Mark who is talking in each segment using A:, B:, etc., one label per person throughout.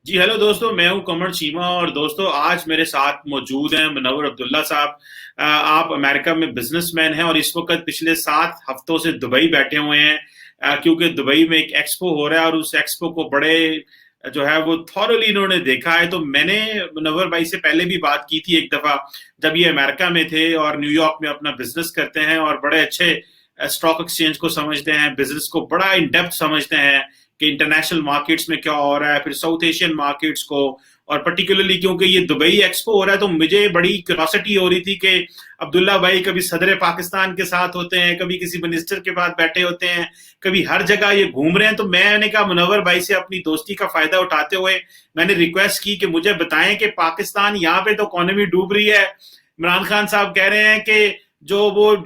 A: जी hello दोस्तों, मैं हूं कमर चीमा। और दोस्तों, आज मेरे साथ मौजूद हैं मुनव्वर अब्दुल्ला साहब। आप अमेरिका में बिजनेसमैन हैं और इस वक्त पिछले 7 हफ्तों से दुबई बैठे हुए हैं, क्योंकि दुबई में एक एक्सपो हो रहा है और उस एक्सपो को बड़े जो है वो थॉरली इन्होंने देखा है। तो मैंने मुनव्वर भाई से पहले भी बात की थी एक दफा, जब ये अमेरिका में थे और न्यूयॉर्क में अपना बिजनेस करते हैं और बड़े अच्छे स्टॉक एक्सचेंज को समझते हैं, बिजनेस को बड़ा इन डेप्थ समझते हैं कि इंटरनेशनल मार्केट्स में क्या हो रहा है, फिर साउथ एशियन मार्केट्स को। और पर्टिकुलरली क्योंकि ये दुबई एक्सपो हो रहा है, तो मुझे बड़ी क्यूरोसिटी हो रही थी कि अब्दुल्ला भाई कभी सदर पाकिस्तान के साथ होते हैं, कभी किसी मिनिस्टर के पास बैठे होते हैं, कभी हर जगह ये घूम रहे हैं। तो मैंने कहा मुनव्वर भाई से अपनी दोस्ती का फायदा उठाते हुए मैंने रिक्वेस्ट की कि मुझे बताएं कि पाकिस्तान यहाँ पे तो इकोनॉमी डूब रही है, इमरान खान साहब कह रहे हैं कि जो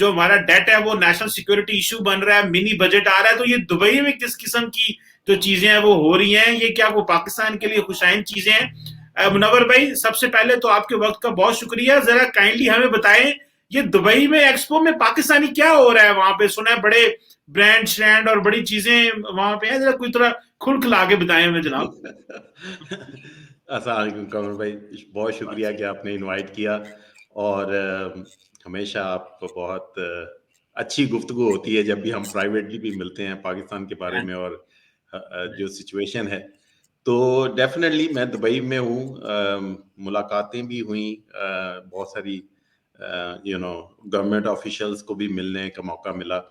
A: हमारा डेट है वो नेशनल सिक्योरिटी इशू बन रहा है, मिनी बजट आ रहा है। तो ये दुबई में किस किस्म की जो चीजें हैं वो हो रही हैं, ये क्या वो पाकिस्तान के लिए खुशाइन चीजें हैं? मुनव्वर भाई, सबसे पहले तो आपके वक्त का बहुत शुक्रिया। जरा काइंडली हमें बताएं, ये दुबई में एक्सपो में पाकिस्तानी क्या हो रहा है वहां पे? सुना है बड़े ब्रांड श्रैंड और बड़ी चीजें वहां पे है, जरा कोई तरह खुल खिला के बताएं हमें जनाब।
B: अस्सलाम वालेकुम कमर भाई, बहुत शुक्रिया कि आपने इनवाइट किया। और हमेशा आप बहुत अच्छी गुफ्तगू होती है जब भी हम प्राइवेटली भी मिलते हैं पाकिस्तान के बारे में और जो सिचुएशन है। तो डेफिनेटली मैं दुबई में हूँ। मुलाकातें भी हुई, बहुत सारी गवर्नमेंट ऑफिशियल्स को भी मिलने का मौका मिला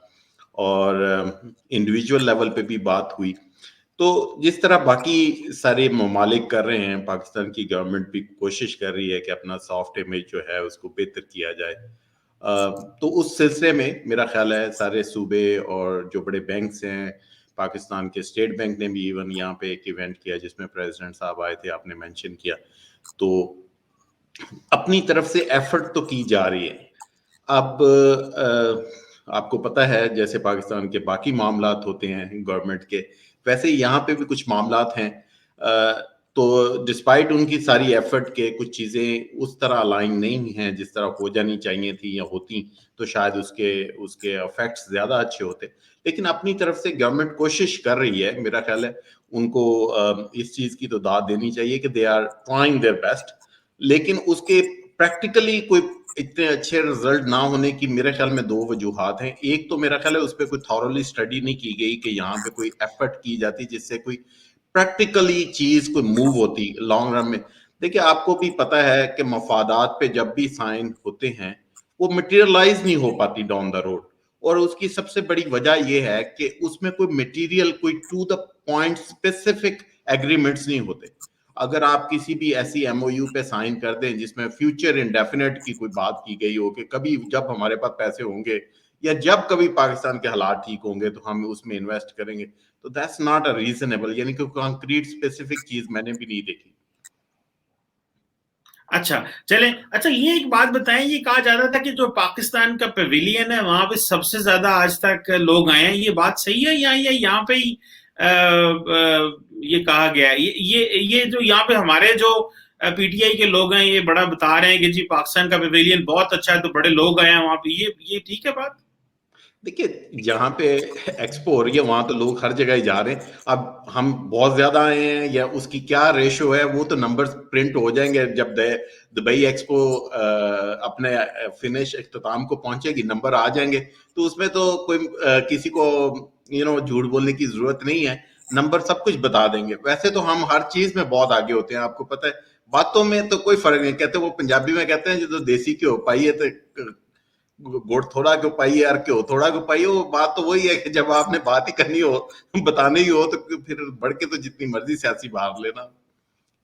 B: और इंडिविजुअल लेवल पे भी बात हुई। तो जिस तरह बाकी सारे ममालिक कर रहे हैं, पाकिस्तान की गवर्नमेंट भी कोशिश कर रही है कि अपना सॉफ्ट इमेज जो है उसको बेहतर किया जाए। तो उस सिलसिले में मेरा ख्याल है सारे सूबे और जो बड़े बैंक्स हैं, पाकिस्तान के स्टेट बैंक ने भी इवन यहाँ पे एक इवेंट किया जिसमें प्रेसिडेंट साहब आए थे, आपने मेंशन किया। तो अपनी तरफ से एफर्ट तो की जा रही है। अब आपको पता है जैसे पाकिस्तान के बाकी मामलात होते हैं गवर्नमेंट के, वैसे यहाँ पे भी कुछ मामलात हैं। तो डिस्पाइट उनकी सारी एफर्ट के कुछ चीज़ें उस तरह अलाइन नहीं हैं जिस तरह हो जानी चाहिए थी, या होती तो शायद उसके उसके इफेक्ट्स ज़्यादा अच्छे होते। लेकिन अपनी तरफ से गवर्नमेंट कोशिश कर रही है, मेरा ख्याल है उनको इस चीज़ की तो दाद देनी चाहिए कि they are trying their best. लेकिन उसके प्रैक्टिकली कोई इतने अच्छे रिजल्ट ना होने की मेरे ख्याल में दो वजूहात हैं। एक तो मेरा ख्याल है उस पर कोई थॉरली स्टडी नहीं की गई कि यहाँ पे कोई एफर्ट की जाती जिससे कोई प्रैक्टिकली चीज कोई मूव होती लॉन्ग रन में। देखिए, आपको भी पता है कि मफादात पे जब भी साइन होते हैं वो मटेरियलाइज नहीं हो पाती डाउन द रोड। और उसकी सबसे बड़ी वजह यह है कि उसमें कोई मटेरियल, कोई to the point specific agreements नहीं होते। अगर आप किसी भी ऐसी एमओयू पे साइन कर दें जिसमें फ्यूचर इंडेफिनेट की कोई बात की गई हो कि कभी जब हमारे पास पैसे होंगे या जब कभी पाकिस्तान के हालात ठीक होंगे तो हम उसमें इन्वेस्ट करेंगे, तो दैट्स नॉट अ रीजनेबल, यानी कि कंक्रीट स्पेसिफिक चीज मैंने भी नहीं देखी।
A: अच्छा, चलें। अच्छा, ये एक बात बताएं, ये कहा जा रहा था कि जो पाकिस्तान का पवेलियन है वहां पे सबसे ज्यादा आज तक लोग आए हैं, ये बात सही है या ये यहाँ पे ही ये कहा गया है? ये जो यहाँ पे हमारे जो पीटीआई के लोग हैं ये बड़ा बता रहे हैं कि जी पाकिस्तान का पवेलियन बहुत अच्छा है, तो बड़े लोग आए हैं वहां पे, ये ठीक है बात?
B: देखिए, जहाँ पे एक्सपो हो रही है वहां तो लोग हर जगह ही जा रहे हैं। अब हम बहुत ज्यादा आए हैं या उसकी क्या रेशो है वो तो नंबर्स प्रिंट हो जाएंगे जब दुबई एक्सपो अपने फिनिश इख्तिताम को पहुंचेगी, नंबर आ जाएंगे। तो उसमें तो कोई किसी को झूठ बोलने की जरूरत नहीं है, नंबर सब कुछ बता देंगे। वैसे तो हम हर चीज में बहुत आगे होते हैं, आपको पता है। बातों में तो कोई फर्क नहीं, कहते वो पंजाबी में कहते हैं जो देसी घ्यो पाई है तो गुड़ थोड़ा क्यों पाई यार, क्यों थोड़ा क्यों पाई। वो बात तो वही है कि जब आपने बात ही करनी हो, बतानी ही हो, तो फिर बढ़ के तो जितनी मर्जी सियासी बाहर लेना।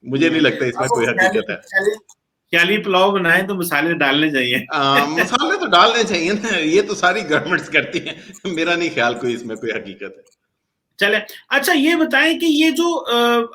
B: मुझे नहीं लगता इसमें
A: आपको
B: कोई हकीकत है।
A: ख्याली पुलाव बनाए तो मसाले डालने चाहिए।
B: मसाले तो डालने चाहिए ना, ये तो सारी गवर्नमेंट्स करती हैं। मेरा नहीं ख्याल कोई इसमें कोई हकीकत है।
A: चले। अच्छा, ये बताएं कि ये जो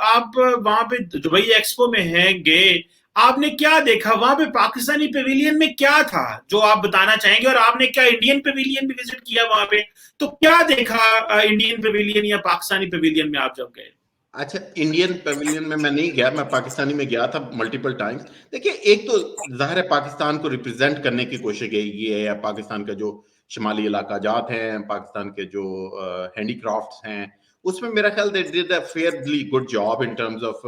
A: आप वहां पे दुबई एक्सपो में हैं गए, आपने क्या देखा वहां पे? पाकिस्तानी पवेलियन में क्या था जो आप बताना चाहेंगे? और आपने क्या इंडियन पवेलियन भी विजिट किया वहां पे? तो क्या देखा इंडियन पवेलियन या पाकिस्तानी पवेलियन में आप जब गए?
B: अच्छा, इंडियन पवेलियन में मैं नहीं गया, मैं पाकिस्तानी में गया था मल्टीपल टाइम्स। देखिए, एक तो जाहिर है पाकिस्तान को रिप्रेजेंट करने की कोशिश की है, या पाकिस्तान का जो शुमाली इलाका जात हैं, पाकिस्तान के जो हैंडीक्राफ्ट्स हैं, उसमें मेरा ख्याल they did a fairly good job in terms of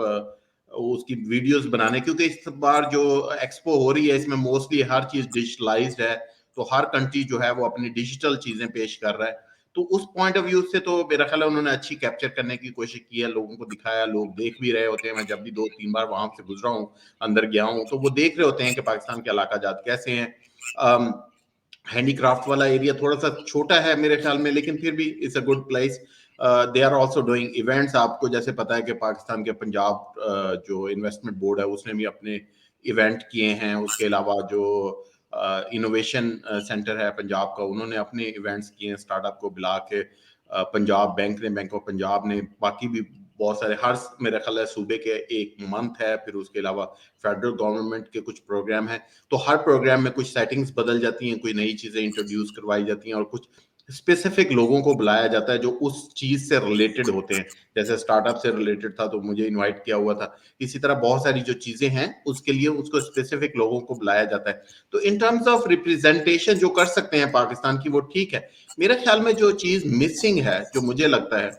B: उसकी वीडियोस बनाने, क्योंकि इस बार जो एक्सपो हो रही है इसमें मोस्टली हर चीज डिजिटलाइज्ड है, तो हर कंट्री जो है वो अपनी डिजिटल चीजें पेश कर रहा है। तो उस पॉइंट ऑफ व्यू से तो मेरा ख्याल है उन्होंने अच्छी कैप्चर करने की कोशिश की है, लोगों को दिखाया, लोग देख भी रहे होते हैं। मैं जब भी 2-3 बार वहां से गुजरा हूँ, अंदर गया हूँ, तो वो देख रहे होते हैं कि पाकिस्तान के इलाका जात कैसे हैं। हैंडीक्राफ्ट वाला एरिया थोड़ा सा छोटा है मेरे ख्याल में, लेकिन फिर भी it's a good place. They are also doing events. आपको जैसे पता है कि पाकिस्तान के पंजाब जो इन्वेस्टमेंट बोर्ड है उसने भी अपने इवेंट किए हैं। उसके अलावा जो इनोवेशन सेंटर है पंजाब का, उन्होंने अपने इवेंट्स किए हैं स्टार्टअप को बुला के। पंजाब बैंक ने, बैंक ऑफ पंजाब ने, बाकी भी बहुत सारे, हर मेरा ख्याल है सूबे के एक मंथ है, फिर उसके अलावा फेडरल गवर्नमेंट के कुछ प्रोग्राम है। तो हर प्रोग्राम में कुछ सेटिंग्स बदल जाती हैं, कोई नई चीजें इंट्रोड्यूस करवाई जाती हैं और कुछ स्पेसिफिक लोगों को बुलाया जाता है जो उस चीज से रिलेटेड होते हैं। जैसे स्टार्टअप से रिलेटेड था तो मुझे इनवाइट किया हुआ था। इसी तरह बहुत सारी जो चीजें हैं उसके लिए उसको स्पेसिफिक लोगों को बुलाया जाता है। तो इन टर्म्स ऑफ रिप्रेजेंटेशन जो कर सकते हैं पाकिस्तान की, वो ठीक है। मेरे ख्याल में जो चीज मिसिंग है, जो मुझे लगता है,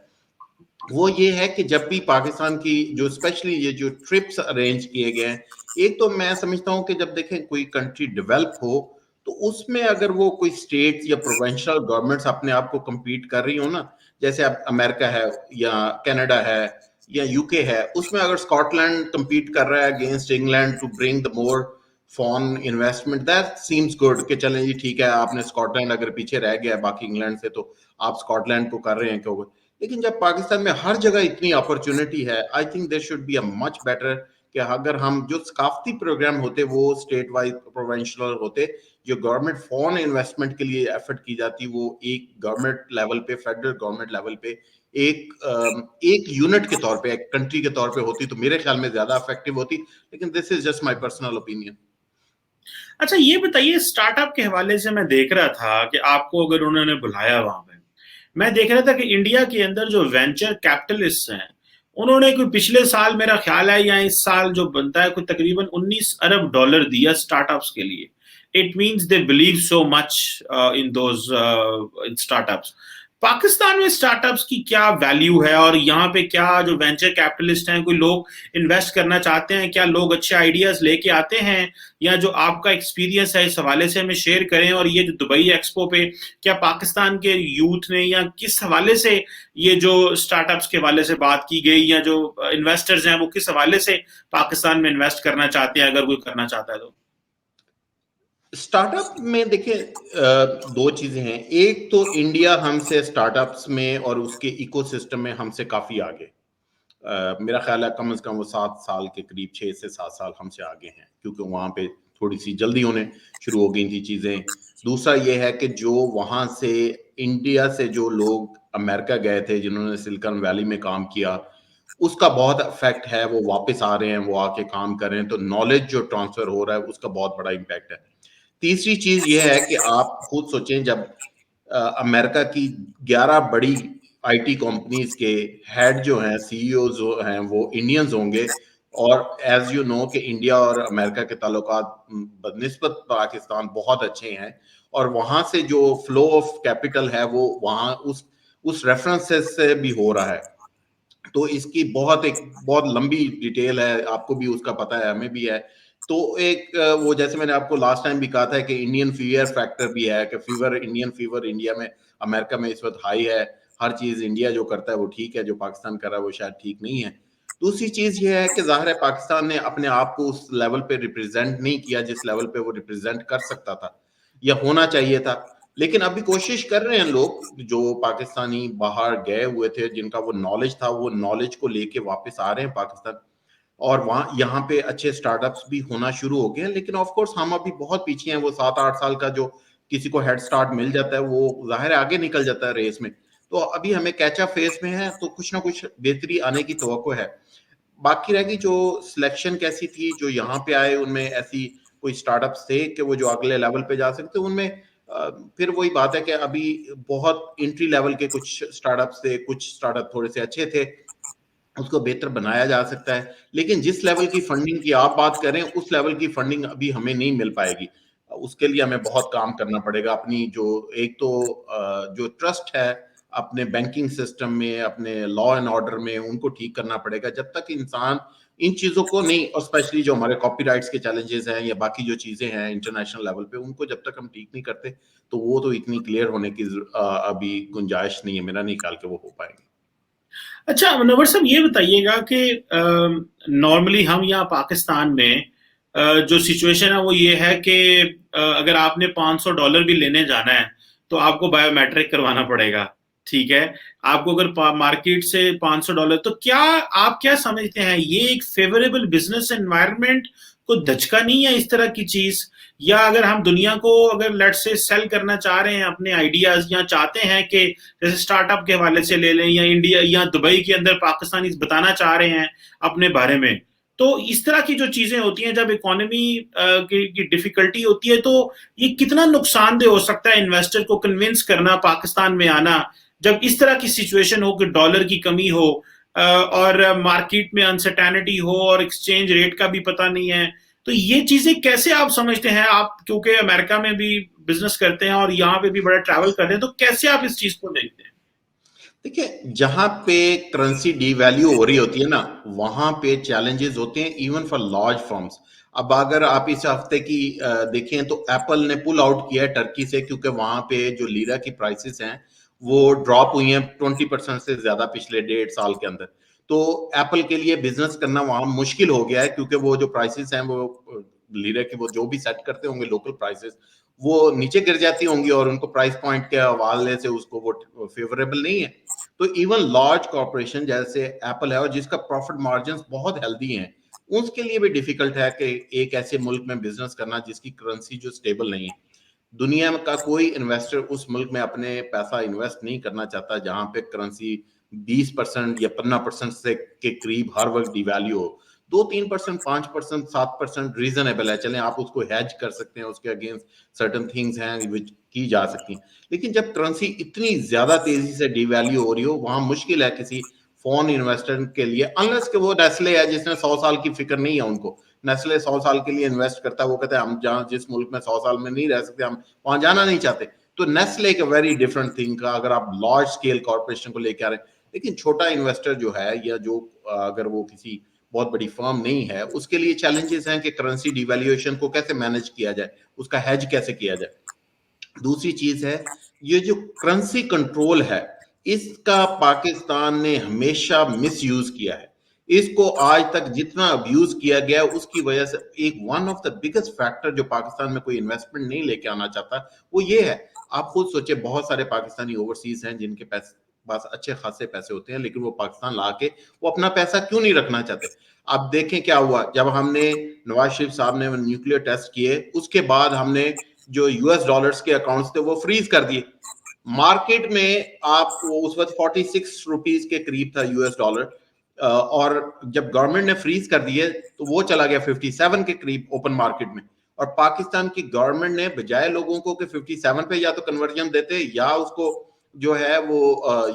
B: वो ये है कि जब भी पाकिस्तान की जो स्पेशली ये जो ट्रिप्स अरेंज किए गए हैं, एक तो मैं समझता हूं कि जब देखें कोई कंट्री डेवलप हो तो उसमें अगर वो कोई स्टेट्स या प्रोविंशियल गवर्नमेंट्स अपने आप को compete कर रही हो ना, जैसे अब अमेरिका है या कनाडा है या यूके है, उसमें अगर स्कॉटलैंड compete कर रहा है against England to bring the more foreign investment, that seems good कि चलें जी ठीक है, आपने स्कॉटलैंड अगर पीछे रह गया बाकी इंग्लैंड से तो आप स्कॉटलैंड को कर रहे हैं क्यों। लेकिन जब पाकिस्तान में हर जगह इतनी अपॉर्चुनिटी है, I think there should be a much better कि अगर हम जो सकाफती प्रोग्राम होते वो स्टेट वाइज प्रोविंशियल होते, जो गवर्नमेंट फॉरेन इन्वेस्टमेंट के लिए एफर्ट की जाती वो एक गवर्नमेंट लेवल पे, फेडरल गवर्नमेंट लेवल पे एक यूनिट के तौर पे, एक कंट्री के तौर पे होती तो मेरे ख्याल में ज्यादा इफेक्टिव होती। लेकिन this is just my personal opinion.
A: अच्छा, ये बताइए, स्टार्टअप के हवाले से मैं देख रहा था कि आपको अगर उन्होंने बुलाया वहां पे, मैं देख रहा था कि इंडिया के अंदर जो वेंचर कैपिटलिस्ट हैं, उन्होंने कोई पिछले साल मेरा ख्याल है या इस साल जो बनता है कोई तकरीबन 19 अरब डॉलर दिया स्टार्टअप्स के लिए। It means they believe so much in those in startups. Pakistan में स्टार्टअप्स की क्या वैल्यू है, और यहाँ पे क्या जो वेंचर कैपिटलिस्ट हैं, कोई लोग इन्वेस्ट करना चाहते हैं, क्या लोग अच्छे आइडियाज लेके आते हैं, या जो आपका एक्सपीरियंस है इस हवाले से हमें शेयर करें। और ये जो दुबई एक्सपो पे क्या पाकिस्तान के यूथ ने या किस हवाले से ये जो स्टार्टअप्स के हवाले से बात की गई, या जो इन्वेस्टर्स हैं वो किस हवाले से पाकिस्तान में इन्वेस्ट करना चाहते हैं, अगर कोई करना चाहता है तो।
B: स्टार्टअप में देखिए दो चीजें हैं। एक तो इंडिया हमसे स्टार्टअप्स में और उसके इकोसिस्टम में हमसे काफी आगे, मेरा ख्याल है कम से कम वो 7 साल के करीब, 6 से 7 साल हमसे आगे हैं, क्योंकि वहां पे थोड़ी सी जल्दी होने शुरू हो गई थी चीजें। दूसरा ये है कि जो वहां से इंडिया से जो लोग अमेरिका गए थे, जिन्होंने सिलिकॉन वैली में काम किया, उसका बहुत इफेक्ट है। वो वापस आ रहे हैं, वो आके काम कर रहे हैं, तो नॉलेज जो ट्रांसफर हो रहा है उसका बहुत बड़ा इम्पैक्ट है। तीसरी चीज ये है कि आप खुद सोचें, जब अमेरिका की 11 बड़ी आईटी कंपनीज के हेड जो हैं, सीईओ जो हैं, वो इंडियंस होंगे। और एज यू नो कि इंडिया और अमेरिका के ताल्लुकात बनिस्बत पाकिस्तान बहुत अच्छे हैं, और वहां से जो फ्लो ऑफ कैपिटल है वो वहां उस रेफरेंसेस से भी हो रहा है। तो इसकी बहुत लंबी डिटेल है, आपको भी उसका पता है, हमें भी है। तो एक वो जैसे मैंने आपको लास्ट टाइम भी कहा था कि इंडियन फीयर फैक्टर भी है, कि इंडियन फीवर इंडिया में, अमेरिका में इस वक्त हाई है। हर चीज इंडिया जो करता है वो ठीक है, जो पाकिस्तान कर रहा है वो शायद ठीक नहीं है। दूसरी चीज ये है कि जाहिर है पाकिस्तान ने अपने आप को उस लेवल पे रिप्रेजेंट नहीं किया जिस लेवल पे वो रिप्रेजेंट कर सकता था या होना चाहिए था। लेकिन अभी कोशिश कर रहे हैं लोग, जो पाकिस्तानी बाहर गए हुए थे जिनका वो नॉलेज था, वो नॉलेज को लेके वापस आ रहे हैं पाकिस्तान, और वहाँ यहाँ पे अच्छे स्टार्टअप्स भी होना शुरू हो गए हैं। लेकिन ऑफ कोर्स हम अभी बहुत पीछे हैं। वो 7-8 साल का जो किसी को हेड स्टार्ट मिल जाता है वो जाहिर है आगे निकल जाता है रेस में। तो अभी हमें कैचअप फेज में है, तो कुछ ना कुछ बेहतरी आने की तवक्को है। बाकी रह गई जो सिलेक्शन कैसी थी, जो यहाँ पे आए उनमें ऐसी कोई स्टार्टअप्स थे कि वो जो अगले लेवल पे जा सकते, उनमें फिर वही बात है कि अभी बहुत एंट्री लेवल के कुछ स्टार्टअप्स थे, कुछ स्टार्टअप थोड़े से अच्छे थे, उसको बेहतर बनाया जा सकता है। लेकिन जिस लेवल की फंडिंग की आप बात करें, उस लेवल की फंडिंग अभी हमें नहीं मिल पाएगी। उसके लिए हमें बहुत काम करना पड़ेगा। अपनी जो एक तो जो ट्रस्ट है अपने बैंकिंग सिस्टम में, अपने लॉ एंड ऑर्डर में, उनको ठीक करना पड़ेगा। जब तक इंसान इन चीजों को नहीं, और स्पेशली जो हमारे कॉपीराइट्स के चैलेंजेस हैं या बाकी जो चीजें हैं इंटरनेशनल लेवल पे, उनको जब तक हम ठीक नहीं करते तो वो तो इतनी क्लियर होने की अभी गुंजाइश नहीं है, मेरा नहीं ख्याल कि वो हो पाएंगे।
A: अच्छा मुनव्वर साहब, ये बताइएगा कि नॉर्मली हम यहाँ पाकिस्तान में जो सिचुएशन है वो ये है कि अगर आपने $500 भी लेने जाना है तो आपको बायोमेट्रिक करवाना पड़ेगा। ठीक है। आपको अगर मार्केट से $500, तो क्या आप क्या समझते हैं, ये एक फेवरेबल बिजनेस एनवायरनमेंट को धचका नहीं है इस तरह की चीज? या अगर हम दुनिया को अगर लेट से सेल करना चाह रहे हैं अपने आइडियाज, या चाहते हैं कि जैसे स्टार्टअप के हवाले से ले लें, या इंडिया या दुबई के अंदर पाकिस्तानी बताना चाह रहे हैं अपने बारे में, तो इस तरह की जो चीजें होती हैं, जब इकोनॉमी की डिफिकल्टी होती है, तो ये कितना नुकसानदेह हो सकता है इन्वेस्टर को कन्विंस करना पाकिस्तान में आना, जब इस तरह की सिचुएशन हो कि डॉलर की कमी हो और मार्केट में अनसर्टेनिटी हो और एक्सचेंज रेट का भी पता नहीं है। तो ये चीजें कैसे आप समझते हैं, आप क्योंकि अमेरिका में भी बिजनेस करते हैं और यहाँ पे भी बड़ा ट्रैवल कर रहे हैं, तो कैसे आप इस चीज को देखते हैं?
B: देखिए, जहां पे करेंसी डीवैल्यू हो रही होती है ना, वहां पे चैलेंजेस होते हैं इवन फॉर लार्ज फर्म्स। अब अगर आप इस हफ्ते की देखें तो एप्पल ने पुल आउट किया है टर्की से, क्योंकि वहां पे जो लीरा की प्राइसेस हैं वो ड्रॉप हुई हैं 20% से ज्यादा पिछले 1.5 साल के अंदर। तो एप्पल के लिए बिजनेस करना वहां मुश्किल हो गया है, क्योंकि वो जो प्राइसेस हैं वो लीरा की वो जो भी सेट करते होंगे लोकल प्राइसेस, वो नीचे गिर जाती होंगी और उनको प्राइस पॉइंट के हवाले से उसको वो फेवरेबल नहीं है। तो इवन लार्ज कॉर्पोरेशन जैसे एप्पल है और जिसका प्रॉफिट मार्जिन बहुत हेल्दी हैं, उसके लिए भी डिफिकल्ट है कि एक ऐसे मुल्क में बिजनेस करना जिसकी करेंसी जो स्टेबल नहीं है। दुनिया का कोई इन्वेस्टर उस मुल्क में अपने पैसा इन्वेस्ट नहीं करना चाहता जहां पे करेंसी 20% या 15% से के करीब हर वक्त डिवैल्यू हो। 2-3%, 5%, 7% रीजनेबल है, चलें आप उसको हैज कर सकते हैं, उसके अगेंस्ट सर्टन थिंग्स हैं विच की जा सकती हैं। लेकिन जब करेंसी इतनी ज्यादा तेजी से डिवैल्यू हो रही हो, वहां मुश्किल है किसी फॉरेन इन्वेस्टर के लिए, अनलेस कि वो नेस्ले है जिसने 100 साल की फिक्र नहीं है उनको। नेस्ले 100 साल के लिए इन्वेस्ट करता है, वो कहते हैं हम जहां जिस मुल्क में 100 साल में नहीं रह सकते, हम वहां जाना नहीं चाहते। तो नेस्ले एक वेरी डिफरेंट थिंग का, अगर आप लार्ज स्केल कॉर्पोरेशन को लेकर आ रहे हैं। लेकिन छोटा इन्वेस्टर जो है, या जो अगर वो किसी बहुत बड़ी फर्म नहीं है, उसके लिए चैलेंजेस हैं कि करेंसी डिवैल्यूएशन को कैसे मैनेज किया जाए, उसका हेज कैसे किया जाए। दूसरी चीज है, ये जो करेंसी कंट्रोल है, इसका पाकिस्तान ने हमेशा मिसयूज किया है। इसको आज तक जितना अब्यूज किया गया, उसकी वजह से एक one of the biggest factor जो पाकिस्तान में कोई इन्वेस्टमेंट नहीं लेके आना चाहता, वो ये है। आप खुद सोचे, बहुत सारे पाकिस्तानी ओवरसीज हैं जिनके पास अच्छे खासे पैसे होते हैं, लेकिन वो पाकिस्तान ला के वो अपना पैसा क्यों नहीं रखना चाहते। अब देखें क्या हुआ जब हमने, नवाज शरीफ साहब ने न्यूक्लियर टेस्ट किए, उसके बाद हमने जो यूएस डॉलर्स के अकाउंट्स थे वो फ्रीज कर दिए। मार्केट में आप वो उस वक्त 46 रुपीज के करीब था यूएस डॉलर, और जब गवर्नमेंट ने फ्रीज कर दिए तो वो चला गया 57 के करीब ओपन मार्केट में। और पाकिस्तान की गवर्नमेंट ने बजाय लोगों को कि 57 पे या तो कन्वर्जन देते या उसको जो है वो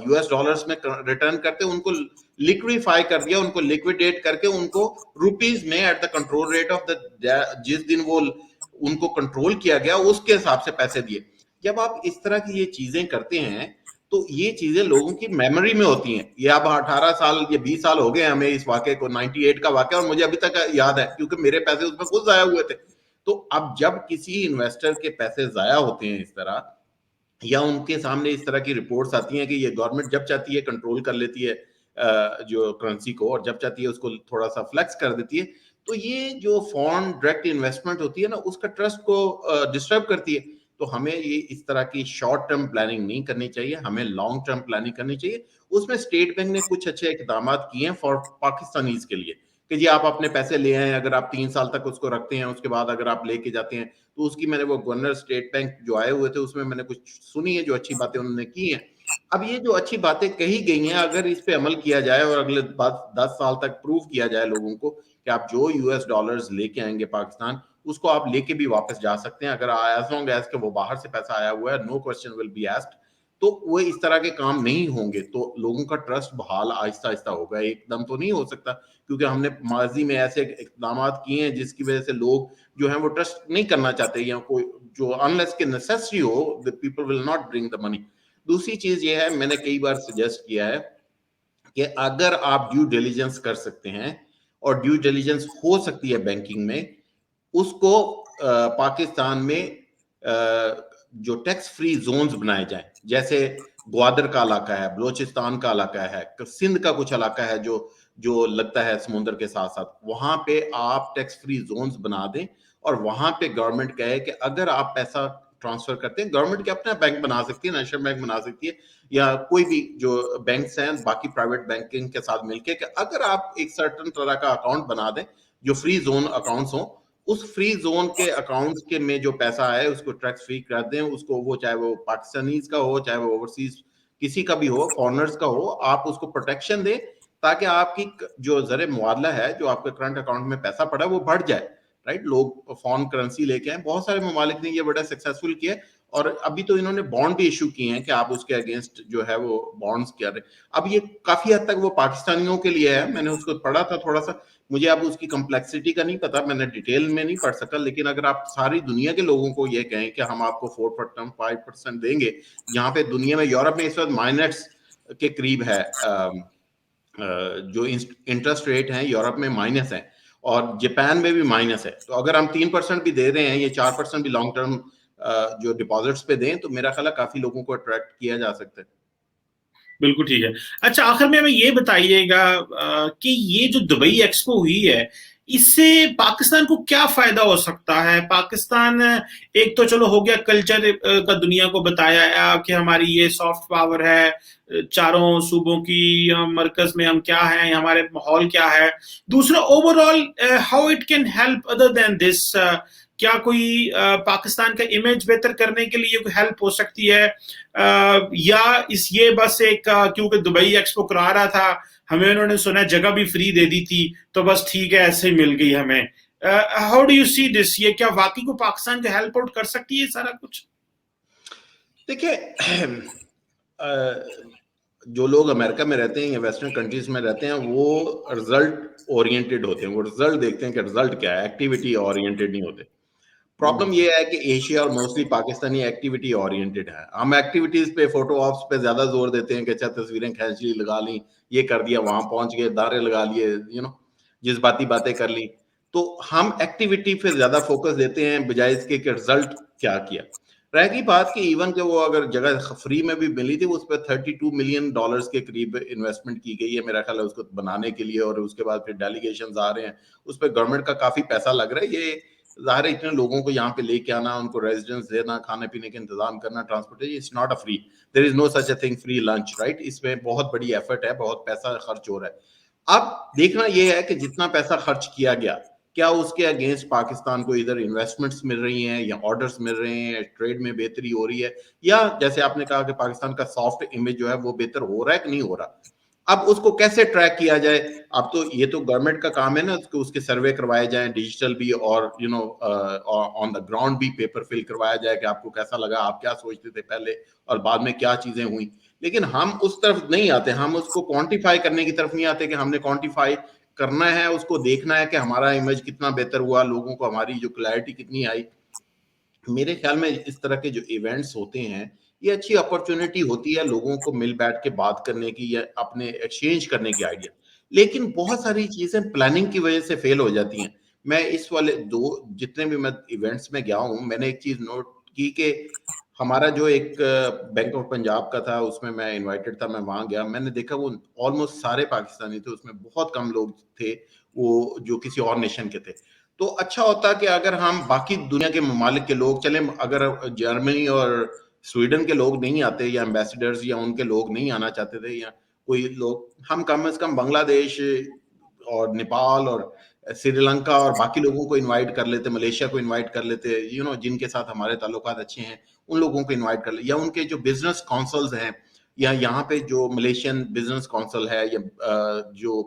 B: यूएस डॉलर्स में रिटर्न करते, उनको लिक्विफाई कर दिया, उनको लिक्विडेट करके उनको रुपीज में at the control rate of the, जिस दिन वो उनको कंट्रोल किया गया उसके हिसाब से पैसे दिए। जब आप इस तरह की ये चीजें करते हैं तो ये चीजें लोगों की मेमोरी में होती हैं। ये अब 18 साल या 20 साल हो गए हमें इस वाक्य को, 98 का वाक्य, और मुझे अभी तक याद है क्योंकि मेरे पैसे उसमें खुद जाया हुए थे। तो अब जब किसी इन्वेस्टर के पैसे जाया होते हैं इस तरह, या उनके सामने इस तरह की रिपोर्ट्स आती हैं कि ये गवर्नमेंट जब चाहती है कंट्रोल कर लेती है जो करेंसी को, और जब चाहती है उसको थोड़ा सा फ्लेक्स कर देती है, तो ये जो फॉरेन डायरेक्ट इन्वेस्टमेंट होती है ना, उसका ट्रस्ट को डिस्टर्ब करती है। तो हमें ये इस तरह की शॉर्ट टर्म प्लानिंग नहीं करनी चाहिए, हमें लॉन्ग टर्म प्लानिंग करनी चाहिए। उसमें स्टेट बैंक ने कुछ अच्छे इकदाम किए हैं फॉर पाकिस्तानीज के लिए, कि जी आप अपने पैसे ले आए, अगर आप 3 साल तक उसको रखते हैं, उसके बाद अगर आप लेके जाते हैं, तो उसकी मैंने वो गवर्नर स्टेट बैंक जो आए हुए थे उसमें मैंने कुछ सुनी है जो अच्छी बातें उन्होंने की हैं। अब ये जो अच्छी बातें कही गई हैं, अगर इस पे अमल किया जाए और अगले 10 साल तक प्रूव किया जाए लोगों को कि आप जो यूएस डॉलर्स लेके आएंगे पाकिस्तान, उसको आप लेके भी वापस जा सकते हैं, अगर एज लॉन्ग एज के वो बाहर से पैसा आया हुआ है, no question will be asked. तो वो इस तरह के काम नहीं होंगे तो लोगों का ट्रस्ट बहाल आहिस्ता आहिस्ता होगा, एकदम तो नहीं हो सकता, क्योंकि हमने माजी में ऐसे इकदाम किए हैं जिसकी वजह से लोग जो है वो ट्रस्ट नहीं करना चाहते, या कोई जो अनलेस के नेसेसरी हो, the people will not bring the money. दूसरी चीज ये है, मैंने कई बार सजेस्ट किया है कि अगर आप ड्यू डिलीजेंस कर सकते हैं और ड्यू डिलिजेंस हो सकती है बैंकिंग में, उसको पाकिस्तान में जो टैक्स फ्री जोन्स बनाए जाएं, जैसे ग्वादर का इलाका है, बलोचिस्तान का इलाका है, सिंध का कुछ इलाका है जो जो लगता है समुद्र के साथ साथ, वहां पे आप टैक्स फ्री जोन्स बना दें और वहां पे गवर्नमेंट कहे कि अगर आप पैसा ट्रांसफर करते हैं, गवर्नमेंट के अपना बैंक बना सकती है, नेशनल बैंक बना सकती है या कोई भी जो बैंक्स हैं बाकी प्राइवेट बैंकिंग के साथ मिलके, कि अगर आप एक सर्टन तरह का अकाउंट बना दें जो फ्री जोन अकाउंट्स हों, उस फ्री जोन के अकाउंट्स के में जो पैसा है उसको टैक्स फ्री कर दें, उसको वो चाहे वो पाकिस्तानीज का हो चाहे वो ओवरसीज किसी का भी हो, फॉरनर्स का हो, आप उसको प्रोटेक्शन दें ताकि आपकी जो ज़र मुआवला है, जो आपके करंट अकाउंट में पैसा पड़ा है वो बढ़ जाए, राइट। लोग फॉरेन करेंसी लेके आए, बहुत सारे ममालिक ने ये बड़ा सक्सेसफुल किया है और अभी तो इन्होंने बॉन्ड भी इशू किए हैं कि आप उसके अगेंस्ट जो है वो बॉन्ड्स कर रहे हैं। अब ये काफी हद तक वो पाकिस्तानियों के लिए है, मैंने उसको पढ़ा था थोड़ा सा, मुझे अब उसकी कम्प्लेक्सिटी का नहीं पता, मैंने डिटेल में नहीं पढ़ सका, लेकिन अगर आप सारी दुनिया के लोगों को ये कहें कि हम आपको 4% 5% देंगे, यहाँ पे दुनिया में यूरोप में इस वक्त माइनस के करीब है, जो इंटरेस्ट रेट है यूरोप में माइनस है और जापान में भी माइनस है। तो अगर हम 3% भी दे रहे हैं, ये 4% भी लॉन्ग टर्म जो डिपॉजिट्स पे दें, तो मेरा ख्याल है काफी लोगों को अट्रैक्ट किया जा सकता है।
A: बिल्कुल ठीक है। अच्छा, आखिर में हमें ये बताइएगा कि ये जो दुबई एक्सपो हुई है, इससे पाकिस्तान को क्या फायदा हो सकता है? पाकिस्तान एक तो चलो हो गया, कल्चर का दुनिया को बताया कि हमारी ये सॉफ्ट पावर है, चारों सूबों की मरकज में हम क्या हैं, हमारे माहौल क्या है। दूसरा, overall how it can help other than this, क्या कोई पाकिस्तान का इमेज बेहतर करने के लिए कोई हेल्प हो सकती है, या इस ये बस एक क्योंकि दुबई एक्सपो करा रहा था, हमें उन्होंने सुना जगह भी फ्री दे दी थी तो बस ठीक है ऐसे ही मिल गई हमें। How do you see this, ये क्या वाकई को पाकिस्तान को हेल्प आउट कर सकती है सारा कुछ?
B: देखिए, जो लोग अमेरिका में रहते हैं या वेस्टर्न कंट्रीज में रहते हैं वो रिजल्ट ओरिएंटेड होते हैं, वो रिजल्ट देखते हैं कि रिजल्ट क्या है, एक्टिविटी ओरिएंटेड नहीं होते। प्रॉब्लम ये है कि एशिया और मोस्टली पाकिस्तानी एक्टिविटी ओरिएंटेड है। हम एक्टिविटीज पे, फोटो ऑप्स पे ज्यादा जोर देते हैं कि अच्छा तस्वीरें खींच ली, लगा ली, ये कर दिया, वहां पहुंच गए, दारे लगा लिए, जिस बाती बातें कर ली। तो हम एक्टिविटी पे ज्यादा फोकस देते हैं बजाय इसके कि रिजल्ट क्या किया। रह गई बात कि इवन के वो अगर जगह फ्री में भी मिली थी, उस पर $32 मिलियन के करीब इन्वेस्टमेंट की गई है मेरा ख्याल है उसको बनाने के लिए, और उसके बाद फिर डेलीगेशन आ रहे हैं, उस पर गवर्नमेंट का काफी पैसा लग रहा है। ये जाहिर है इतने लोगों को यहाँ पे लेके आना, उनको रेजिडेंस देना, खाने पीने के इंतजाम करना, transportation, it's not a free, there is no such a thing free lunch, right. इसमें बहुत बड़ी एफर्ट है, बहुत पैसा खर्च हो रहा है। अब देखना यह है कि जितना पैसा खर्च किया गया, क्या उसके अगेंस्ट पाकिस्तान को इधर इन्वेस्टमेंट्स मिल रही हैं या ऑर्डर्स मिल रहे हैं, ट्रेड में बेहतरी हो रही है, या जैसे आपने कहा कि पाकिस्तान का सॉफ्ट इमेज जो है वो बेहतर हो रहा है कि नहीं हो रहा। अब उसको कैसे ट्रैक किया जाए? अब तो ये तो गवर्नमेंट का काम है ना, उसके सर्वे करवाए जाए डिजिटल भी, और ऑन द ग्राउंड भी पेपर फिल करवाया जाए कि आपको कैसा लगा, आप क्या सोचते थे पहले और बाद में क्या चीजें हुई। लेकिन हम उस तरफ नहीं आते, हम उसको क्वांटिफाई करने की तरफ नहीं आते कि हमने क्वांटिफाई करना है, उसको देखना है कि हमारा इमेज कितना बेहतर हुआ, लोगों को हमारी जो क्लैरिटी कितनी आई। मेरे ख्याल में इस तरह के जो इवेंट्स होते हैं, ये अच्छी अपॉर्चुनिटी होती है लोगों को मिल बैठ के बात करने की या अपने एक्सचेंज करने की आइडिया। लेकिन बहुत सारी चीजें प्लानिंग की वजह से फेल हो जाती हैं। मैं इस वाले दो जितने भी मैं इवेंट्स में गया हूं, मैंने एक चीज नोट की कि हमारा जो एक बैंक ऑफ पंजाब का था, उसमें मैं इनवाइटेड था, मैं वहां गया, मैंने देखा वो ऑलमोस्ट सारे पाकिस्तानी थे, उसमें बहुत कम लोग थे वो जो किसी और नेशन के थे। तो अच्छा होता कि अगर हम बाकी दुनिया के ममालिक के लोग चले, अगर जर्मनी और स्वीडन के लोग नहीं आते या एम्बेसडर्स या उनके लोग नहीं आना चाहते थे, या कोई लोग, हम कम से कम बांग्लादेश और नेपाल और श्रीलंका और बाकी लोगों को इनवाइट कर लेते, मलेशिया को इनवाइट कर लेते, जिनके साथ हमारे ताल्लुकात अच्छे हैं, उन लोगों को इनवाइट कर ले, या उनके जो बिजनेस काउंसल्स हैं, या यहाँ पे जो मलेशियन बिजनेस काउंसिल है, या जो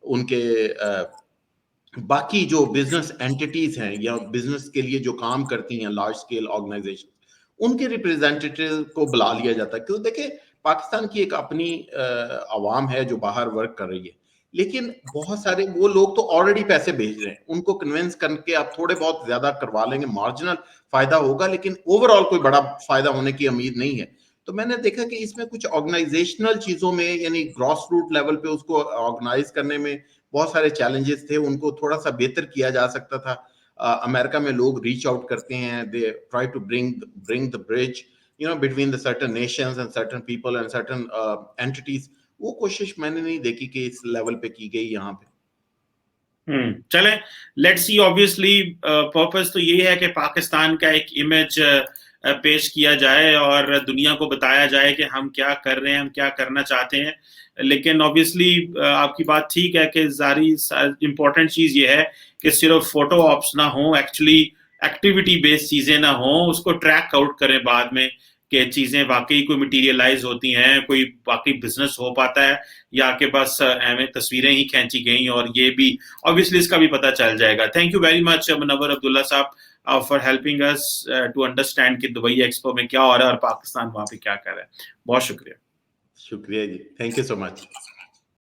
B: उनके बाकी जो बिजनेस एंटिटीज हैं या बिजनेस के लिए जो काम करती हैं लार्ज स्केल ऑर्गेनाइजेशन, उनके रिप्रेजेंटेटिव को बुला लिया जाता है। क्यों? देखिए, पाकिस्तान की एक अपनी आवाम है जो बाहर वर्क कर रही है, लेकिन बहुत सारे वो लोग तो ऑलरेडी पैसे भेज रहे हैं, उनको कन्विंस करके आप थोड़े बहुत ज्यादा करवा लेंगे, मार्जिनल फायदा होगा, लेकिन ओवरऑल कोई बड़ा फायदा होने की उम्मीद नहीं है। तो मैंने देखा कि इसमें कुछ ऑर्गेनाइजेशनल चीजों में, यानी ग्रॉस रूट लेवल पे उसको ऑर्गेनाइज करने में बहुत सारे चैलेंजेस थे, उनको थोड़ा सा बेहतर किया जा सकता था। अमेरिका में लोग रीच आउट करते हैं, they try to bring the bridge between the certain nations and certain people and certain entities। वो कोशिश मैंने नहीं देखी कि इस लेवल पे की गई यहाँ पे।
A: चले, लेट्स सी। ऑब्वियसली पर्पस तो ये है कि पाकिस्तान का एक इमेज पेश किया जाए और दुनिया को बताया जाए कि हम क्या कर रहे हैं, हम क्या करना चाहते हैं। लेकिन ऑब्वियसली आपकी बात ठीक है कि सारी इंपॉर्टेंट चीज ये है कि सिर्फ फोटो ऑप्स ना हो, एक्चुअली एक्टिविटी बेस्ड चीजें ना हो, उसको ट्रैक आउट करें बाद में कि चीजें वाकई कोई मटीरियलाइज होती हैं, कोई वाकई बिजनेस हो पाता है, या कि बस हमें तस्वीरें ही खींची गई। और ये भी ऑब्वियसली इसका भी पता चल जाएगा। Thank you very much Munawwar Abdullah sahab for helping us to understand कि दुबई एक्सपो में क्या हो रहा है और पाकिस्तान वहां पे क्या कर रहा है। बहुत शुक्रिया।
B: शुक्रिया जी, थैंक यू सो मच।